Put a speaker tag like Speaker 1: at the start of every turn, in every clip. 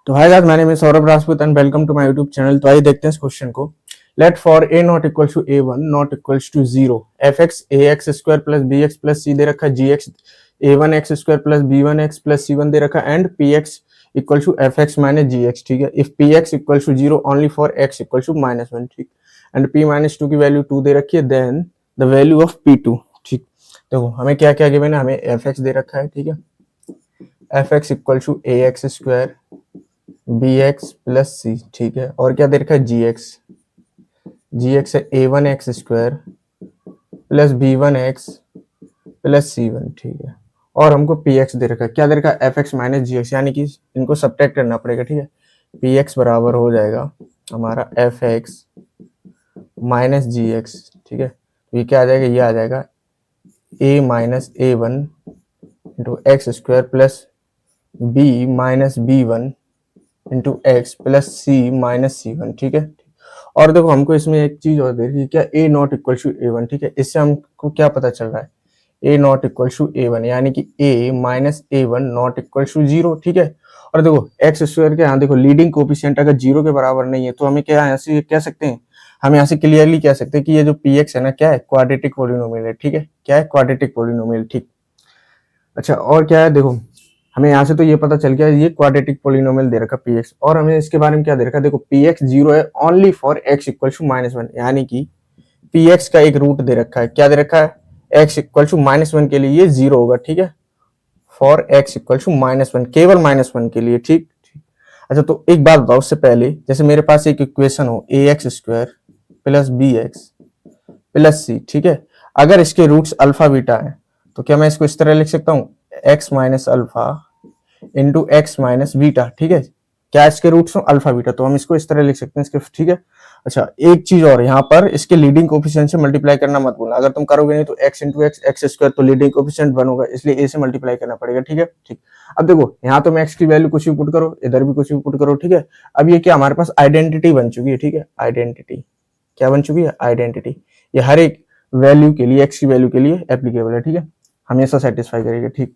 Speaker 1: तो hi guys, my name is Saurabh Rajput and welcome to my YouTube channel. तो आइए देखते हैं इस क्वेश्चन को। Let for a not equals to a one not equals to zero f x a x square plus b x plus c दे रखा है, g x a one x square plus b one x plus c one दे रखा है, and p x equal to f x minus ji x. ठीक है, if p x equal to zero only for x equal to minus one. ठीक, and p minus two की value two दे रखी है, then the value of p two. ठीक, देखो हमें क्या क्या गिवन है, हमें एफ एक्स दे रखा है। ठीक है, f x equal to a x square b x plus c. ठीक है, और क्या दे रखा है, जी एक्स है a one x square plus b one x plus c one. ठीक है, और हमको पी एक्स दे रखा है, क्या दे रखा है, एफ एक्स माइनस जी एक्स, यानी कि इनको सब्ट्रैक्ट करना पड़ेगा। ठीक है, पी एक्स बराबर हो जाएगा हमारा एफ एक्स माइनस जी एक्स। ठीक है, तो ये क्या आ जाएगा, ये आ जाएगा a minus a one into x square plus b minus b one into x plus c minus c one. ठीक है, और देखो हमको इसमें एक चीज और दे रही है, क्या a not equal to a one. ठीक है, इससे हमको क्या पता चल रहा है, a not equal to a one, यानी कि a minus a one not equal to zero. ठीक है, और देखो एक्स स्क्वायर के यहाँ देखो लीडिंग कोफिशिएंट अगर जीरो के बराबर नहीं है तो हमें क्या यहाँ से कह सकते हैं, हम यहाँ से क्लियरली कह सकते हैं कि ये जो पी एक्स है ना, क्या है, क्वाड्रेटिक पॉलिनोमियल है। ठीक है, क्या है, क्वाड्रेटिक पॉलिनोमियल। ठीक, अच्छा और क्या है, देखो हमें यहाँ से तो ये पता चल गया ये क्वाड्रेटिक पॉलिनोमियल दे रखा पी एक्स, और हमें इसके बारे में क्या दे रखा है, देखो पी एक्स जीरो है only for x equal to minus one, यानी कि पी एक्स का एक रूट दे रखा है, क्या दे रखा है, x equal to minus one के लिए ये जीरो होगा। ठीक है, for x equal to minus one, केवल माइनस वन के लिए। ठीक, अच्छा तो एक बात बताओ, उससे पहले जैसे मेरे पास एक इक्वेशन हो a x square plus b x plus c. ठीक है, अगर इसके रूट्स अल्फा बीटा है तो क्या मैं इसको इस तरह लिख सकता हूँ, x minus alpha into x minus beta. ठीक है, क्या इसके रूट्स हो अल्फा बीटा, तो हम इसको इस तरह लिख सकते हैं इसके। ठीक है, अच्छा एक चीज और, यहाँ पर इसके लीडिंग कोफिशिएंट से मल्टीप्लाई करना मत भूलना, अगर तुम करोगे नहीं तो x into x x square, तो लीडिंग कोफिशिएंट वन होगा, इसलिए ए से मल्टीप्लाई करना पड़ेगा। ठीक है, ठीक, अब देखो यहाँ तो मैं एक्स की वैल्यू कुछ भी पुट करो, इधर भी कुछ भी पुट करो। ठीक है, अब ये क्या हमारे पास आइडेंटिटी बन चुकी है। ठीक है, आइडेंटिटी क्या बन चुकी है, आइडेंटिटी, ये हर एक वैल्यू के लिए, एक्स की वैल्यू के लिए एप्लीकेबल है। ठीक है, हमेशा सेटिस्फाई करेगा। ठीक,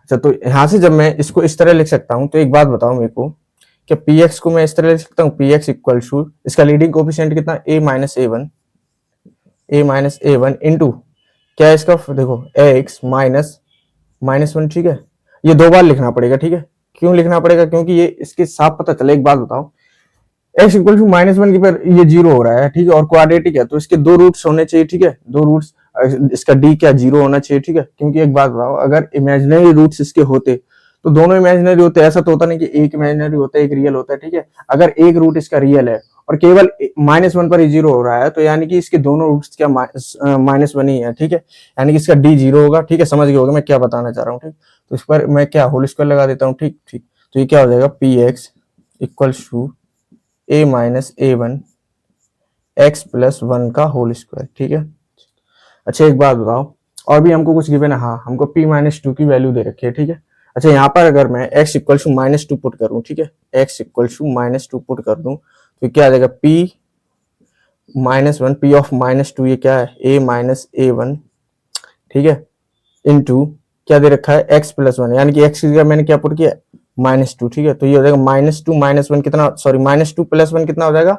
Speaker 1: अच्छा तो यहाँ से जब मैं इसको इस तरह लिख सकता हूँ, तो एक बात बताओ मेरे को, क्या पी एक्स को मैं इस तरह लिख सकता हूँ, पी एक्स इक्वल टू इसका लीडिंग कोफिशिएंट कितना, ए माइनस ए वन इंटू क्या है इसका, देखो एक्स माइनस माइनस वन। ठीक है, ये दो बार लिखना पड़ेगा। ठीक है, क्यों लिखना पड़ेगा, क्योंकि ये इसके साफ पता चले। एक बात बताओ, x equal to minus one की पर ये जीरो हो रहा है। ठीक है, और क्वाड्रेटिक है तो इसके दो रूट्स होने चाहिए। ठीक है, दो रूट्स, इसका डी क्या जीरो होना चाहिए। ठीक है, क्योंकि एक बात बताओ, अगर इमेजिनरी रूट्स इसके होते तो दोनों इमेजिनरी होते, ऐसा तो होता नहीं कि एक इमेजिनरी होता है एक रियल होता है। ठीक है, अगर एक रूट इसका रियल है और केवल माइनस वन पर ही जीरो हो रहा है, तो यानी कि इसके दोनों रूट्स क्या माइनस वन ही है। ठीक है, यानी कि इसका डी जीरो होगा। ठीक है, समझ गए होगा मैं क्या बताना चाह रहा हूँ। ठीक, तो इस पर मैं क्या होल स्क्वायर लगा देता हूँ। ठीक ठीक, तो ये क्या हो जाएगा, p x equal to a minus a one x plus one का होल स्क्वायर। ठीक है, अच्छा एक बात बताओ, और भी हमको कुछ गिवन है, हाँ हमको p माइनस टू की वैल्यू दे रखी है। ठीक है, अच्छा यहाँ पर अगर मैं x equal to minus two put करूँ, ठीक है, x equal to minus two put कर दूं तो क्या आ जाएगा, p minus one, p of minus two, ये क्या है, a माइनस ए वन। ठीक है, इंटू क्या दे रखा है, x प्लस वन, यानी कि x की जगह मैंने क्या पुट किया, माइनस टू। ठीक है, तो ये हो जाएगा माइनस टू माइनस वन कितना, sorry minus two plus one कितना हो जाएगा,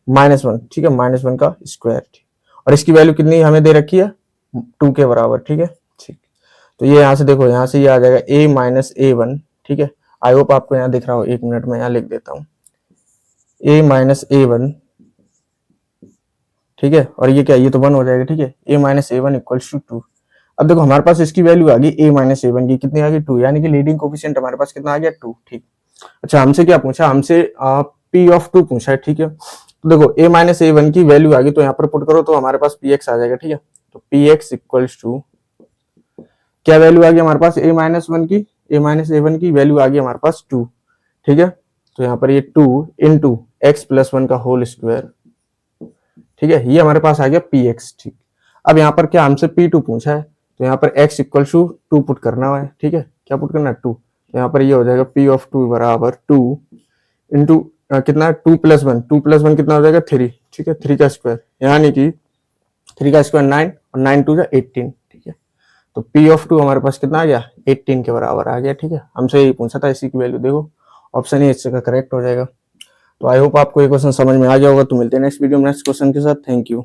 Speaker 1: माइनस वन। ठीक है, माइनस वन का स्क्वायर, और इसकी वैल्यू कितनी हमें दे रखी है, टू के बराबर। ठीक है, ठीक, तो ये यहाँ से देखो, यहाँ से ये आ जाएगा a माइनस ए वन। ठीक है, आई होप आपको यहाँ दिख रहा हो, एक मिनट में यहाँ लिख देता हूँ, a माइनस ए वन। ठीक है, और ये क्या, ये तो वन हो जाएगा। ठीक है, a minus a one equals to two. अब देखो हमारे पास इसकी वैल्यू आ गई a माइनस ए वन की, कितनी आ गई, टू, यानी कि लीडिंग कोफिशिएंट हमारे पास कितना आ गया, टू। ठीक, अच्छा हमसे क्या पूछा, हमसे p ऑफ टू पूछा है। ठीक है, तो देखो a माइनस ए वन की वैल्यू आ गई, तो यहाँ पर पुट करो तो हमारे पास px आ जाएगा। ठीक है, तो px इक्वल्स टू क्या वैल्यू आ गई हमारे पास, a माइनस वन की, a माइनस ए वन की वैल्यू आ गई हमारे पास टू। ठीक है, तो यहाँ पर ये two into x plus one का होल स्क्वायर। ठीक है, ये हमारे पास आ गया px। ठीक, अब यहाँ पर क्या हमसे p2 पूछा है, तो यहाँ पर x equal to two put करना है। ठीक है, क्या पुट करना है, टू, तो यहाँ पर ये हो जाएगा p ऑफ टू बराबर टू इंटू कितना, टू प्लस वन कितना हो जाएगा, थ्री। ठीक है, थ्री का स्क्वायर, यानी कि थ्री का स्क्वायर नाइन, और नाइन टू जा 18। ठीक है, तो p ऑफ टू हमारे पास कितना आ गया, 18 के बराबर आ गया। ठीक है, हमसे यही पूछा था, इसी की वैल्यू देखो, ऑप्शन ए इसका करेक्ट हो जाएगा। तो आई होप आपको ये क्वेश्चन समझ में आ गया होगा। तो मिलते हैं नेक्स्ट वीडियो में नेक्स्ट क्वेश्चन के साथ। Thank you.